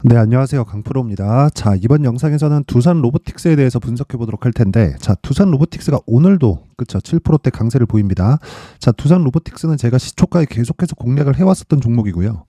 네, 안녕하세요. 강프로입니다. 자, 이번 영상에서는 두산 로보틱스에 대해서 분석해 보도록 할 텐데, 자, 두산 로보틱스가 오늘도, 그쵸, 7%대 강세를 보입니다. 자, 두산 로보틱스는 제가 시초가에 계속해서 공략을 해왔었던 종목이고요.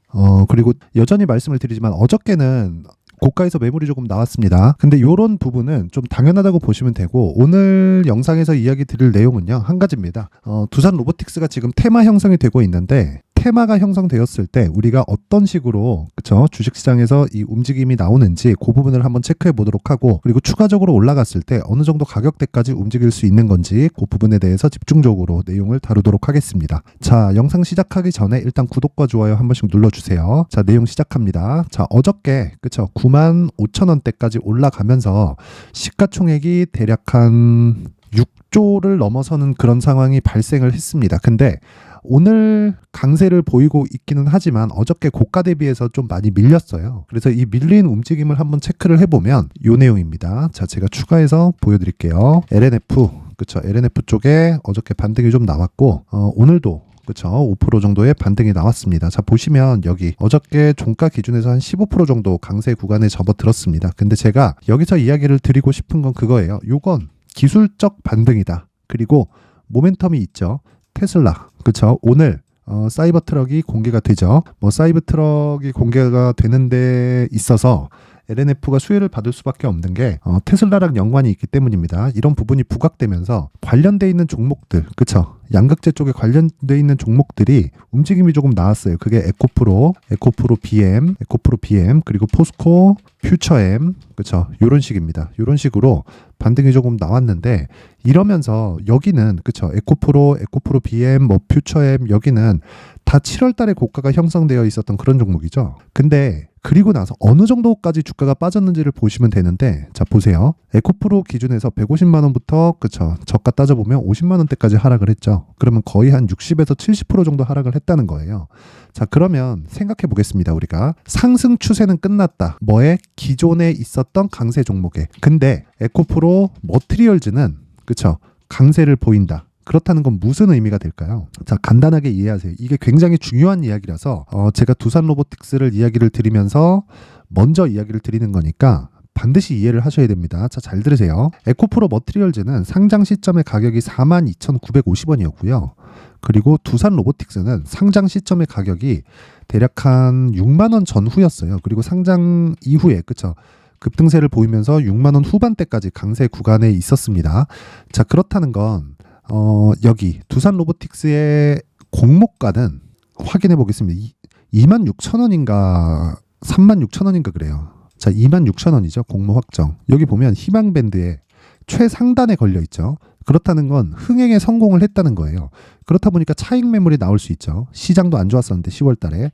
그리고 여전히 말씀을 드리지만 어저께는 고가에서 매물이 조금 나왔습니다. 근데 이런 부분은 좀 당연하다고 보시면 되고, 오늘 영상에서 이야기 드릴 내용은요, 한 가지입니다. 두산 로보틱스가 지금 테마 형성이 되고 있는데, 테마가 형성되었을 때 우리가 어떤 식으로, 그쵸, 주식시장에서 이 움직임이 나오는지 그 부분을 한번 체크해 보도록 하고, 그리고 추가적으로 올라갔을 때 어느 정도 가격대까지 움직일 수 있는 건지 그 부분에 대해서 집중적으로 내용을 다루도록 하겠습니다. 자, 영상 시작하기 전에 일단 구독과 좋아요 한 번씩 눌러주세요. 자, 내용 시작합니다. 자, 어저께, 그쵸, 95,000원대까지 올라가면서 시가총액이 대략 한 6조를 넘어서는 그런 상황이 발생을 했습니다. 근데 오늘 강세를 보이고 있기는 하지만 어저께 고가 대비해서 좀 많이 밀렸어요. 그래서 이 밀린 움직임을 한번 체크를 해보면 이 내용입니다. 자, 제가 추가해서 보여드릴게요. LNF, 그쵸, LNF 쪽에 어저께 반등이 좀 나왔고, 오늘도 그쵸, 5% 정도의 반등이 나왔습니다. 자, 보시면 여기 어저께 종가 기준에서 한 15% 정도 강세 구간에 접어들었습니다. 근데 제가 여기서 이야기를 드리고 싶은 건 그거예요. 요건 기술적 반등이다. 그리고 모멘텀이 있죠. 테슬라, 그쵸, 오늘 사이버 트럭이 공개가 되죠. 사이버 트럭이 공개가 되는 데 있어서 LNF가 수혜를 받을 수밖에 없는 게 테슬라랑 연관이 있기 때문입니다. 이런 부분이 부각되면서 관련돼 있는 종목들, 그쵸, 양극재 쪽에 관련돼 있는 종목들이 움직임이 조금 나왔어요. 그게 에코프로 BM, 그리고 포스코, 퓨처엠, 그쵸, 요런 식입니다. 요런 식으로 반등이 조금 나왔는데, 이러면서 여기는, 그쵸, 에코프로 BM, 퓨처엠, 여기는 다 7월 달에 고가가 형성되어 있었던 그런 종목이죠. 근데 그리고 나서 어느 정도까지 주가가 빠졌는지를 보시면 되는데, 자, 보세요. 에코프로 기준에서 150만 원부터, 그쵸, 저가 따져보면 50만 원대까지 하락을 했죠. 그러면 거의 한 60에서 70% 정도 하락을 했다는 거예요. 자, 그러면 생각해 보겠습니다. 우리가 상승 추세는 끝났다. 뭐에? 기존에 있었던 강세 종목에. 근데 에코프로 머티리얼즈는, 그쵸, 강세를 보인다. 그렇다는 건 무슨 의미가 될까요? 자, 간단하게 이해하세요. 이게 굉장히 중요한 이야기라서 제가 두산 로보틱스를 이야기를 드리면서 먼저 이야기를 드리는 거니까 반드시 이해를 하셔야 됩니다. 자, 잘 들으세요. 에코프로 머티리얼즈는 상장 시점의 가격이 42,950원이었고요. 그리고 두산 로보틱스는 상장 시점의 가격이 대략 한 6만 원 전후였어요. 그리고 상장 이후에, 그쵸, 급등세를 보이면서 6만 원 후반대까지 강세 구간에 있었습니다. 자, 그렇다는 건 여기 두산 로보틱스의 공모가는 확인해 보겠습니다. 26,000원인가 36,000원인가 그래요. 자, 26,000원이죠. 공모 확정. 여기 보면 희망 밴드에 최상단에 걸려 있죠. 그렇다는 건 흥행에 성공을 했다는 거예요. 그렇다 보니까 차익 매물이 나올 수 있죠. 시장도 안 좋았었는데 10월 달에.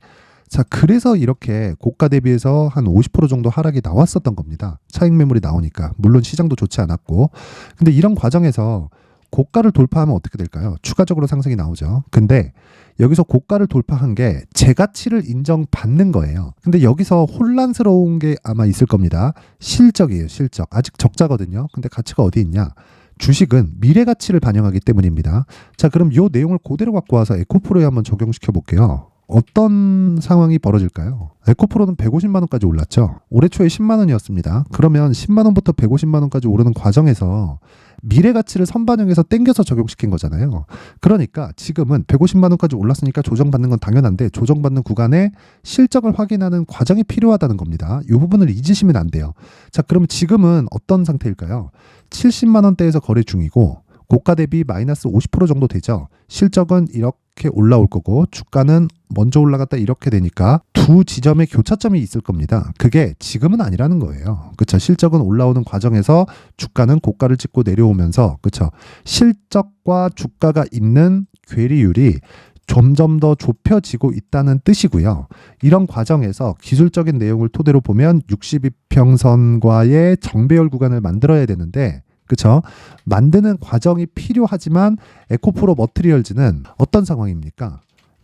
자, 그래서 이렇게 고가 대비해서 한 50% 정도 하락이 나왔었던 겁니다. 차익 매물이 나오니까. 물론 시장도 좋지 않았고. 근데 이런 과정에서 고가를 돌파하면 어떻게 될까요? 추가적으로 상승이 나오죠. 근데 여기서 고가를 돌파한 게 재가치를 인정받는 거예요. 근데 여기서 혼란스러운 게 아마 있을 겁니다. 실적이에요, 실적. 아직 적자거든요. 근데 가치가 어디 있냐? 주식은 미래 가치를 반영하기 때문입니다. 자, 그럼 이 내용을 그대로 갖고 와서 에코프로에 한번 적용시켜 볼게요. 어떤 상황이 벌어질까요? 에코프로는 150만 원까지 올랐죠. 올해 초에 10만 원이었습니다. 그러면 10만 원부터 150만 원까지 오르는 과정에서 미래 가치를 선반영해서 땡겨서 적용시킨 거잖아요. 그러니까 지금은 150만 원까지 올랐으니까 조정받는 건 당연한데, 조정받는 구간에 실적을 확인하는 과정이 필요하다는 겁니다. 이 부분을 잊으시면 안 돼요. 자, 그러면 지금은 어떤 상태일까요? 70만 원대에서 거래 중이고 고가 대비 마이너스 50% 정도 되죠. 실적은 이렇게 올라올 거고 주가는 먼저 올라갔다 이렇게 되니까 두 지점의 교차점이 있을 겁니다. 그게 지금은 아니라는 거예요. 그렇죠? 실적은 올라오는 과정에서 주가는 고가를 찍고 내려오면서, 그렇죠, 실적과 주가가 있는 괴리율이 점점 더 좁혀지고 있다는 뜻이고요. 이런 과정에서 기술적인 내용을 토대로 보면 62평선과의 정배열 구간을 만들어야 되는데, 그쵸? 만드는 과정이 필요하지만 에코프로 머티리얼즈는 어떤 상황입니까?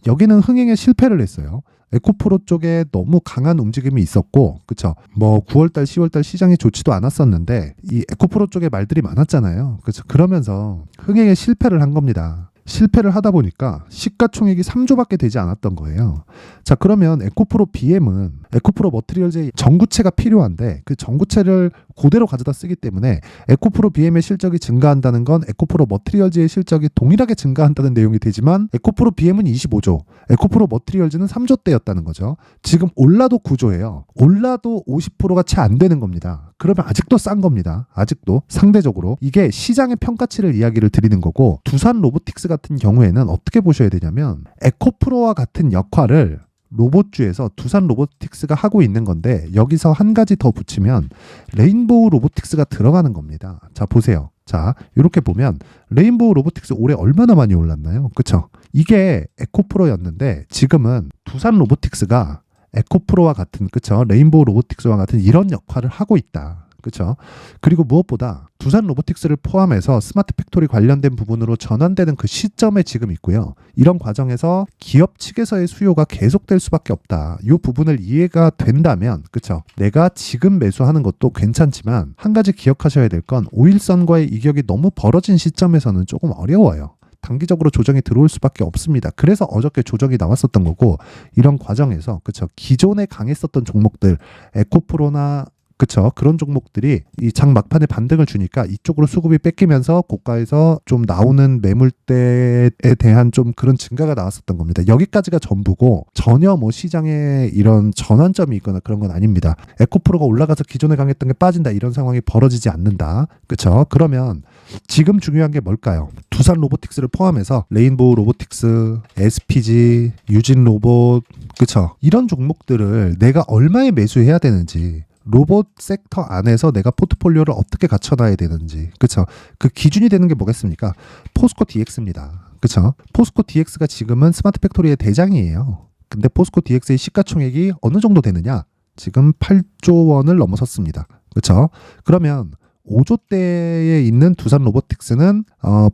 여기는 흥행에 실패를 했어요. 에코프로 쪽에 너무 강한 움직임이 있었고, 그쵸? 9월달, 10월달 시장이 좋지도 않았었는데 이 에코프로 쪽에 말들이 많았잖아요. 그쵸? 그러면서 흥행에 실패를 한 겁니다. 실패를 하다 보니까 시가총액이 3조밖에 되지 않았던 거예요. 자, 그러면 에코프로 BM은 에코프로 머티리얼즈의 전구체가 필요한데 그 전구체를 그대로 가져다 쓰기 때문에 에코프로 BM의 실적이 증가한다는 건 에코프로 머티리얼즈의 실적이 동일하게 증가한다는 내용이 되지만 에코프로 BM은 25조, 에코프로 머티리얼즈는 3조대였다는 거죠. 지금 올라도 9조예요. 올라도 50%가 채 안 되는 겁니다. 그러면 아직도 싼 겁니다. 아직도 상대적으로 이게 시장의 평가치를 이야기를 드리는 거고, 두산 로보틱스 같은 경우에는 어떻게 보셔야 되냐면 에코프로와 같은 역할을 로봇주에서 두산 로보틱스가 하고 있는 건데 여기서 한 가지 더 붙이면 레인보우 로보틱스가 들어가는 겁니다. 자, 보세요. 자, 이렇게 보면 레인보우 로보틱스 올해 얼마나 많이 올랐나요? 그쵸? 이게 에코프로였는데 지금은 두산 로보틱스가 에코프로와 같은, 그쵸? 레인보우 로보틱스와 같은 이런 역할을 하고 있다. 그렇죠. 그리고 무엇보다 두산 로보틱스를 포함해서 스마트 팩토리 관련된 부분으로 전환되는 그 시점에 지금 있고요. 이런 과정에서 기업 측에서의 수요가 계속될 수밖에 없다. 이 부분을 이해가 된다면, 그렇죠. 내가 지금 매수하는 것도 괜찮지만 한 가지 기억하셔야 될 건 오일선과의 이격이 너무 벌어진 시점에서는 조금 어려워요. 단기적으로 조정이 들어올 수밖에 없습니다. 그래서 어저께 조정이 나왔었던 거고, 이런 과정에서, 그렇죠. 기존에 강했었던 종목들, 에코프로나, 그쵸. 그런 종목들이 이 장 막판에 반등을 주니까 이쪽으로 수급이 뺏기면서 고가에서 좀 나오는 매물대에 대한 좀 그런 증가가 나왔었던 겁니다. 여기까지가 전부고 전혀 뭐 시장에 이런 전환점이 있거나 그런 건 아닙니다. 에코프로가 올라가서 기존에 강했던 게 빠진다, 이런 상황이 벌어지지 않는다. 그쵸. 그러면 지금 중요한 게 뭘까요? 두산 로보틱스를 포함해서 레인보우 로보틱스, SPG, 유진 로봇, 그쵸. 이런 종목들을 내가 얼마에 매수해야 되는지, 로봇 섹터 안에서 내가 포트폴리오를 어떻게 갖춰놔야 되는지, 그쵸? 그 기준이 되는 게 뭐겠습니까? 포스코 DX입니다. 그쵸? 포스코 DX가 지금은 스마트 팩토리의 대장이에요. 근데 포스코 DX의 시가총액이 어느 정도 되느냐? 지금 8조 원을 넘어섰습니다. 그쵸? 그러면 5조대에 있는 두산 로보틱스는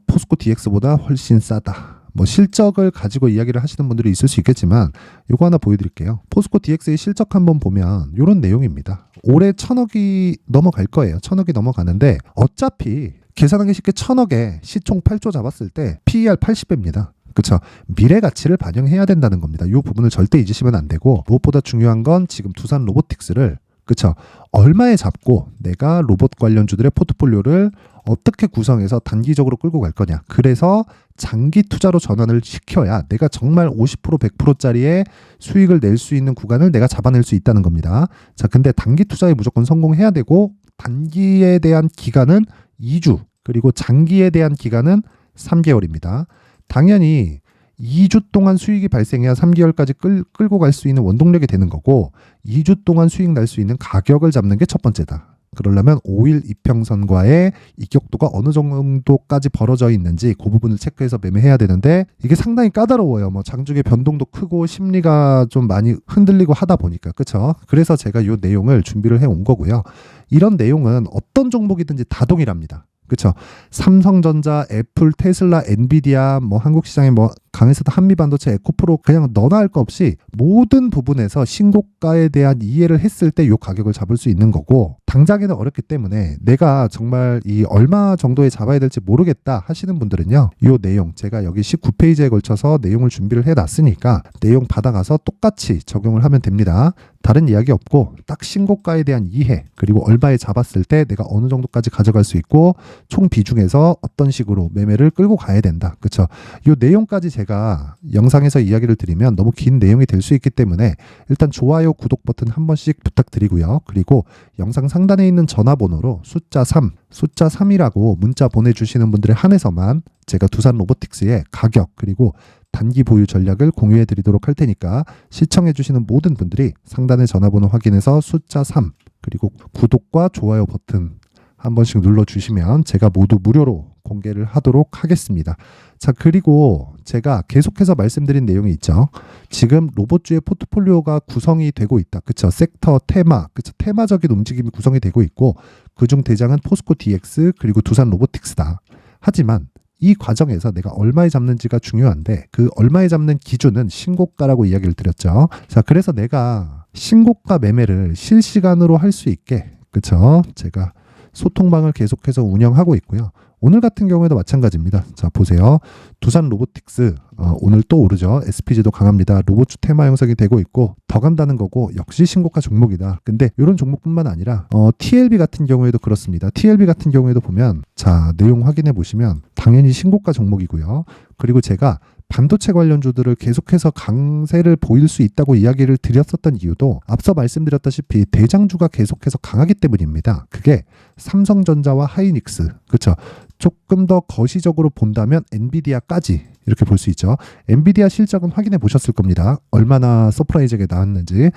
포스코 DX보다 훨씬 싸다. 뭐 실적을 가지고 이야기를 하시는 분들이 있을 수 있겠지만 요거 하나 보여드릴게요. 포스코 DX의 실적 한번 보면 이런 내용입니다. 올해 1,000억이 넘어갈 거예요. 1,000억이 넘어가는데 어차피 계산하기 쉽게 1,000억에 시총 8조 잡았을 때 PER 80배입니다. 그렇죠. 미래 가치를 반영해야 된다는 겁니다. 이 부분을 절대 잊으시면 안 되고, 무엇보다 중요한 건 지금 두산 로보틱스를, 그렇죠, 얼마에 잡고 내가 로봇 관련주들의 포트폴리오를 어떻게 구성해서 단기적으로 끌고 갈 거냐. 그래서 장기 투자로 전환을 시켜야 내가 정말 50% 100%짜리의 수익을 낼 수 있는 구간을 내가 잡아낼 수 있다는 겁니다. 자, 근데 단기 투자에 무조건 성공해야 되고, 단기에 대한 기간은 2주, 그리고 장기에 대한 기간은 3개월입니다. 당연히 2주 동안 수익이 발생해야 3개월까지 끌고 갈 수 있는 원동력이 되는 거고, 2주 동안 수익 날 수 있는 가격을 잡는 게 첫 번째다. 그러려면 5일 이평선과의 이격도가 어느 정도까지 벌어져 있는지 그 부분을 체크해서 매매해야 되는데, 이게 상당히 까다로워요. 뭐 장중에 변동도 크고 심리가 좀 많이 흔들리고 하다 보니까, 그렇죠? 그래서 제가 이 내용을 준비를 해온 거고요. 이런 내용은 어떤 종목이든지 다 동일합니다. 그렇죠. 삼성전자, 애플, 테슬라, 엔비디아, 뭐 한국 시장에 뭐 강했었던 한미반도체, 에코프로, 그냥 너나 할 거 없이 모든 부분에서 신고가에 대한 이해를 했을 때 이 가격을 잡을 수 있는 거고, 당장에는 어렵기 때문에 내가 정말 이 얼마 정도에 잡아야 될지 모르겠다 하시는 분들은요, 이 내용 제가 여기 19페이지에 걸쳐서 내용을 준비를 해놨으니까 내용 받아가서 똑같이 적용을 하면 됩니다. 다른 이야기 없고 딱 신고가에 대한 이해, 그리고 얼마에 잡았을 때 내가 어느 정도까지 가져갈 수 있고 총 비중에서 어떤 식으로 매매를 끌고 가야 된다. 그렇죠? 이 내용까지 제가 영상에서 이야기를 드리면 너무 긴 내용이 될 수 있기 때문에 일단 좋아요, 구독 버튼 한 번씩 부탁드리고요. 그리고 영상 상단에 있는 전화번호로 숫자 3이라고 문자 보내주시는 분들에 한해서만 제가 두산 로보틱스의 가격, 그리고 단기 보유 전략을 공유해 드리도록 할 테니까 시청해 주시는 모든 분들이 상단의 전화번호 확인해서 숫자 3 그리고 구독과 좋아요 버튼 한 번씩 눌러주시면 제가 모두 무료로 공개를 하도록 하겠습니다. 자, 그리고 제가 계속해서 말씀드린 내용이 있죠. 지금 로봇주의 포트폴리오가 구성이 되고 있다. 그쵸? 섹터, 테마, 그쵸? 테마적인 움직임이 구성이 되고 있고, 그중 대장은 포스코 DX 그리고 두산 로보틱스다. 하지만 이 과정에서 내가 얼마에 잡는지가 중요한데, 그 얼마에 잡는 기준은 신고가라고 이야기를 드렸죠. 자, 그래서 내가 신고가 매매를 실시간으로 할 수 있게, 그쵸? 제가 소통방을 계속해서 운영하고 있고요. 오늘 같은 경우에도 마찬가지입니다. 자, 보세요. 두산 로보틱스 오늘 또 오르죠. SPG도 강합니다. 로봇주 테마 형성이 되고 있고 더 간다는 거고 역시 신고가 종목이다. 근데 이런 종목뿐만 아니라 TLB 같은 경우에도 그렇습니다. TLB 같은 경우에도 보면 자, 내용 확인해 보시면 당연히 신고가 종목이고요. 그리고 제가 반도체 관련주들을 계속해서 강세를 보일 수 있다고 이야기를 드렸었던 이유도 앞서 말씀드렸다시피 대장주가 계속해서 강하기 때문입니다. 그게 삼성전자와 하이닉스, 그렇죠? 조금 더 거시적으로 본다면 엔비디아까지 이렇게 볼 수 있죠. 엔비디아 실적은 확인해 보셨을 겁니다. 얼마나 서프라이즈하게 나왔는지.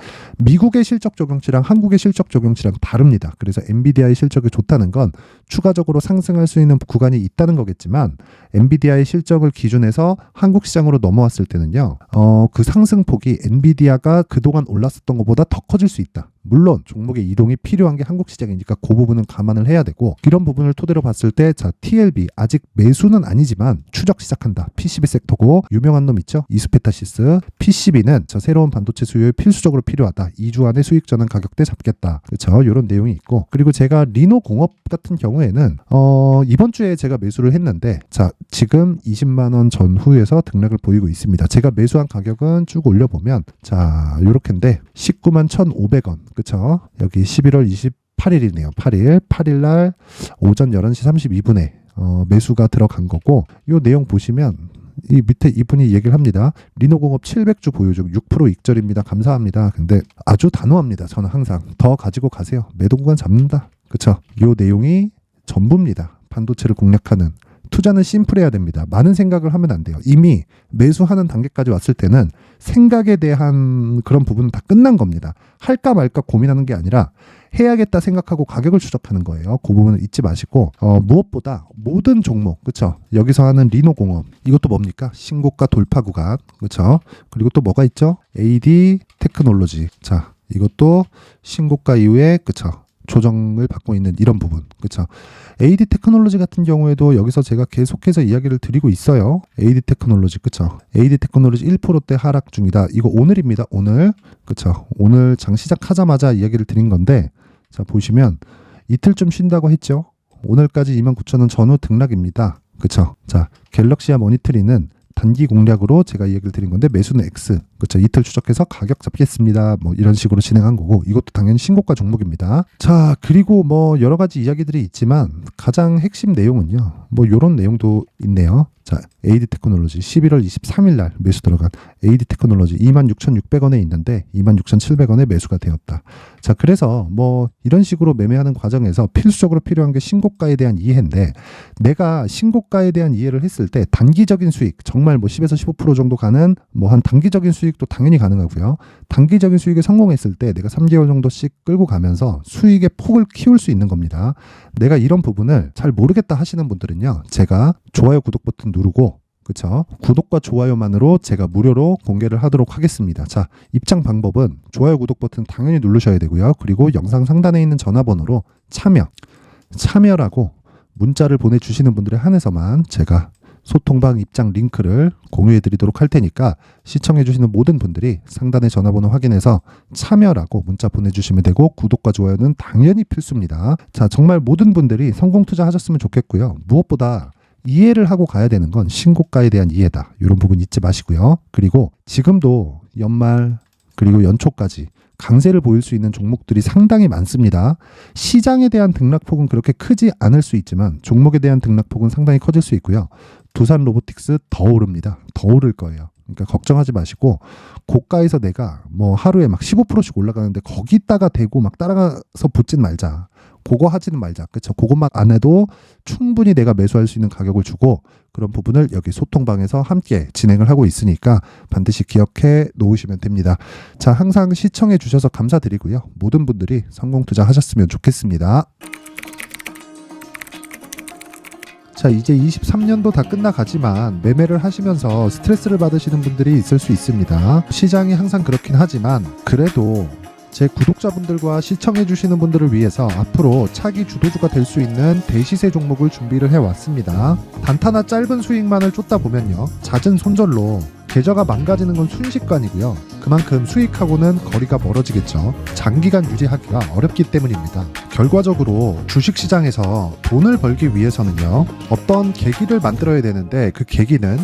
미국의 실적 적용치랑 한국의 실적 적용치랑 다릅니다. 그래서 엔비디아의 실적이 좋다는 건 추가적으로 상승할 수 있는 구간이 있다는 거겠지만 엔비디아의 실적을 기준해서 한국 시장으로 넘어왔을 때는요. 그 상승폭이 엔비디아가 그동안 올랐었던 것보다 더 커질 수 있다. 물론 종목의 이동이 필요한 게 한국 시장이니까 그 부분은 감안을 해야 되고 이런 부분을 토대로 봤을 때 자, TLB 아직 매수는 아니지만 추적 시작한다. PCB 섹터고 유명한 놈 있죠? 이스페타시스. PCB는 저 새로운 반도체 수요에 필수적으로 필요하다. 2주 안에 수익 전환 가격대 잡겠다. 그렇죠? 이런 내용이 있고 그리고 제가 리노공업 같은 경우에는 이번 주에 제가 매수를 했는데 자, 지금 20만 원 전후에서 등락을 보이고 있습니다. 제가 매수한 가격은 쭉 올려보면 자, 요렇게인데 19만 1,500원. 그쵸? 여기 11월 28일이네요. 8일 날 오전 11시 32분에 매수가 들어간 거고 이 내용 보시면 이 밑에 이분이 얘기를 합니다. 리노공업 700주 보유 중 6% 익절입니다. 감사합니다. 근데 아주 단호합니다. 저는 항상 더 가지고 가세요. 매도 구간 잡는다. 그쵸? 이 내용이 전부입니다. 반도체를 공략하는 투자는 심플해야 됩니다. 많은 생각을 하면 안 돼요. 이미 매수하는 단계까지 왔을 때는 생각에 대한 그런 부분은 다 끝난 겁니다. 할까 말까 고민하는 게 아니라 해야겠다 생각하고 가격을 추적하는 거예요. 그 부분을 잊지 마시고 무엇보다 모든 종목, 그렇죠? 여기서 하는 리노공업 이것도 뭡니까? 신고가 돌파 구간, 그렇죠? 그리고 또 뭐가 있죠? AD 테크놀로지. 자, 이것도 신고가 이후에 그렇죠? 조정을 받고 있는 이런 부분, 그렇죠? AD 테크놀로지 같은 경우에도 여기서 제가 계속해서 이야기를 드리고 있어요. AD 테크놀로지, 그렇죠? AD 테크놀로지 1%대 하락 중이다. 이거 오늘입니다. 오늘, 그렇죠? 오늘 장 시작하자마자 이야기를 드린 건데, 자 보시면 이틀 좀 쉰다고 했죠. 오늘까지 29,000원 전후 등락입니다. 그렇죠? 자, 갤럭시아 머니터리는 단기 공략으로 제가 이야기를 드린 건데 매수는 X. 그렇죠. 이틀 추적해서 가격 잡겠습니다. 뭐 이런 식으로 진행한 거고 이것도 당연히 신고가 종목입니다. 자, 그리고 뭐 여러 가지 이야기들이 있지만 가장 핵심 내용은요. 뭐 이런 내용도 있네요. 자, AD 테크놀로지 11월 23일 날 매수 들어간 AD 테크놀로지 26,600원에 있는데 26,700원에 매수가 되었다. 자, 그래서 뭐 이런 식으로 매매하는 과정에서 필수적으로 필요한 게 신고가에 대한 이해인데 내가 신고가에 대한 이해를 했을 때 단기적인 수익 정말 뭐 10에서 15% 정도 가는 뭐 한 단기적인 수익도 당연히 가능하고요. 단기적인 수익에 성공했을 때 내가 3개월 정도씩 끌고 가면서 수익의 폭을 키울 수 있는 겁니다. 내가 이런 부분을 잘 모르겠다 하시는 분들은요. 제가 좋아요 구독 버튼 누르고 그쵸? 구독과 좋아요만으로 제가 무료로 공개를 하도록 하겠습니다. 자, 입장 방법은 좋아요 구독 버튼 당연히 누르셔야 되고요. 그리고 영상 상단에 있는 전화번호로 참여라고 문자를 보내주시는 분들에 한해서만 제가 소통방 입장 링크를 공유해 드리도록 할 테니까 시청해 주시는 모든 분들이 상단의 전화번호 확인해서 참여라고 문자 보내주시면 되고 구독과 좋아요는 당연히 필수입니다. 자, 정말 모든 분들이 성공 투자하셨으면 좋겠고요. 무엇보다 이해를 하고 가야 되는 건 신고가에 대한 이해다. 이런 부분 잊지 마시고요. 그리고 지금도 연말 그리고 연초까지 강세를 보일 수 있는 종목들이 상당히 많습니다. 시장에 대한 등락폭은 그렇게 크지 않을 수 있지만 종목에 대한 등락폭은 상당히 커질 수 있고요. 두산 로보틱스 더 오릅니다. 더 오를 거예요. 그러니까 걱정하지 마시고 고가에서 내가 뭐 하루에 막 15%씩 올라가는데 거기다가 대고 막 따라가서 붙진 말자. 그거 하지는 말자. 그렇죠? 그것만 안 해도 충분히 내가 매수할 수 있는 가격을 주고 그런 부분을 여기 소통방에서 함께 진행을 하고 있으니까 반드시 기억해 놓으시면 됩니다. 자, 항상 시청해 주셔서 감사드리고요. 모든 분들이 성공 투자하셨으면 좋겠습니다. 자, 이제 23년도 다 끝나가지만 매매를 하시면서 스트레스를 받으시는 분들이 있을 수 있습니다. 시장이 항상 그렇긴 하지만 그래도 제 구독자분들과 시청해주시는 분들을 위해서 앞으로 차기 주도주가 될 수 있는 대시세 종목을 준비를 해왔습니다. 단타나 짧은 수익만을 쫓다 보면요. 잦은 손절로 계좌가 망가지는 건 순식간이고요. 그만큼 수익하고는 거리가 멀어지겠죠. 장기간 유지하기가 어렵기 때문입니다. 결과적으로 주식시장에서 돈을 벌기 위해서는요, 어떤 계기를 만들어야 되는데 그 계기는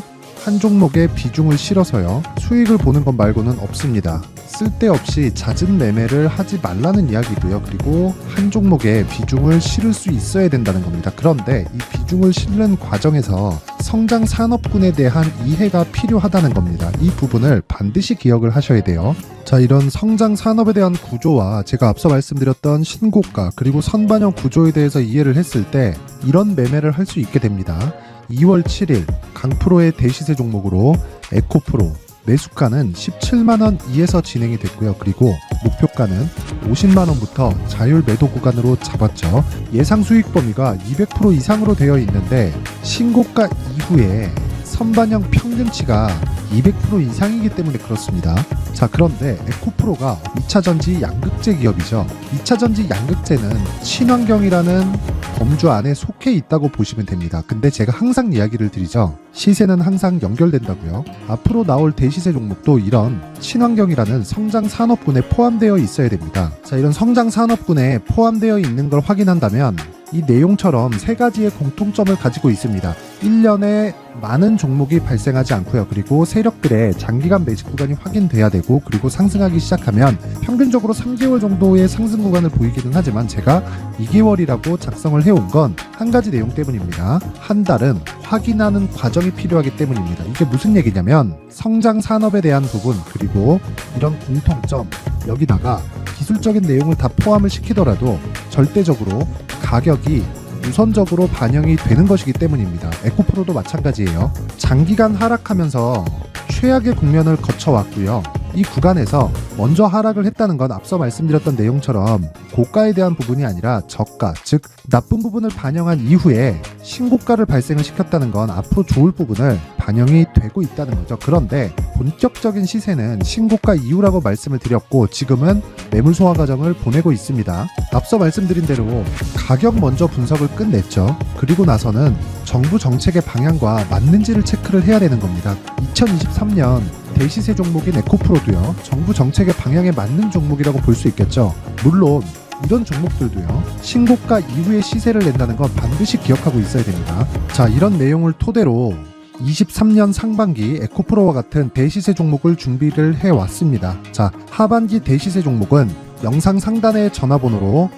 한 종목에 비중을 실어서요, 수익을 보는 것 말고는 없습니다. 쓸데없이 잦은 매매를 하지 말라는 이야기고요. 그리고 한 종목에 비중을 실을 수 있어야 된다는 겁니다. 그런데 이 비중을 실는 과정에서 성장 산업군에 대한 이해가 필요하다는 겁니다. 이 부분을 반드시 기억을 하셔야 돼요. 자, 이런 성장 산업에 대한 구조와 제가 앞서 말씀드렸던 신고가 그리고 선반영 구조에 대해서 이해를 했을 때 이런 매매를 할 수 있게 됩니다. 2월 7일 강프로의 대시세 종목으로 에코프로 매수가는 17만원 이에서 진행이 됐고요. 그리고 목표가는 50만원부터 자율 매도 구간으로 잡았죠. 예상 수익 범위가 200% 이상으로 되어 있는데 신고가 이후에 선반영 평균치가 200% 이상이기 때문에 그렇습니다. 자, 그런데 에코프로가 2차전지 양극재 기업이죠. 2차전지 양극재는 친환경이라는 범주 안에 속해 있다고 보시면 됩니다. 근데 제가 항상 이야기를 드리죠. 시세는 항상 연결된다고요. 앞으로 나올 대시세 종목도 이런 친환경이라는 성장 산업군에 포함되어 있어야 됩니다. 자, 이런 성장 산업군에 포함되어 있는 걸 확인한다면 이 내용처럼 세 가지의 공통점을 가지고 있습니다. 1년에 많은 종목이 발생하지 않고요. 그리고 세력들의 장기간 매집 구간이 확인돼야 되고, 그리고 상승하기 시작하면 평균적으로 3개월 정도의 상승 구간을 보이기는 하지만 제가 2개월이라고 작성을 해온 건 한 가지 내용 때문입니다. 한 달은 확인하는 과정이 필요하기 때문입니다. 이게 무슨 얘기냐면 성장 산업에 대한 부분, 그리고 이런 공통점, 여기다가 기술적인 내용을 다 포함을 시키더라도 절대적으로 가격이 우선적으로 반영이 되는 것이기 때문입니다. 에코프로도 마찬가지예요. 장기간 하락하면서 최악의 국면을 거쳐왔고요. 이 구간에서 먼저 하락을 했다는 건 앞서 말씀드렸던 내용처럼 고가에 대한 부분이 아니라 저가, 즉 나쁜 부분을 반영한 이후에 신고가를 발생을 시켰다는 건 앞으로 좋을 부분을 반영이 되고 있다는 거죠. 그런데 본격적인 시세는 신고가 이후라고 말씀을 드렸고, 지금은 매물 소화 과정을 보내고 있습니다. 앞서 말씀드린 대로 가격 먼저 분석을 끝냈죠. 그리고 나서는 정부 정책의 방향과 맞는지를 체크를 해야 되는 겁니다. 2023년 대시세 종목인 에코프로도요, 정부 정책의 방향에 맞는 종목이라고 볼 수 있겠죠. 물론 이런 종목들도요, 신고가 이후에 시세를 낸다는 건 반드시 기억하고 있어야 됩니다. 자, 이런 내용을 토대로 23년 상반기 에코프로와 같은 대시세 종목을 준비를 해왔습니다. 자, 하반기 대시세 종목은 영상 상단의 전화번호로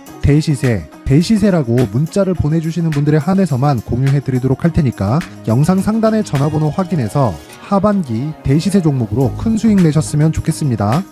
대시세라고 문자를 보내주시는 분들에 한해서만 공유해드리도록 할 테니까 영상 상단의 전화번호 확인해서 하반기 대시세 종목으로 큰 수익 내셨으면 좋겠습니다.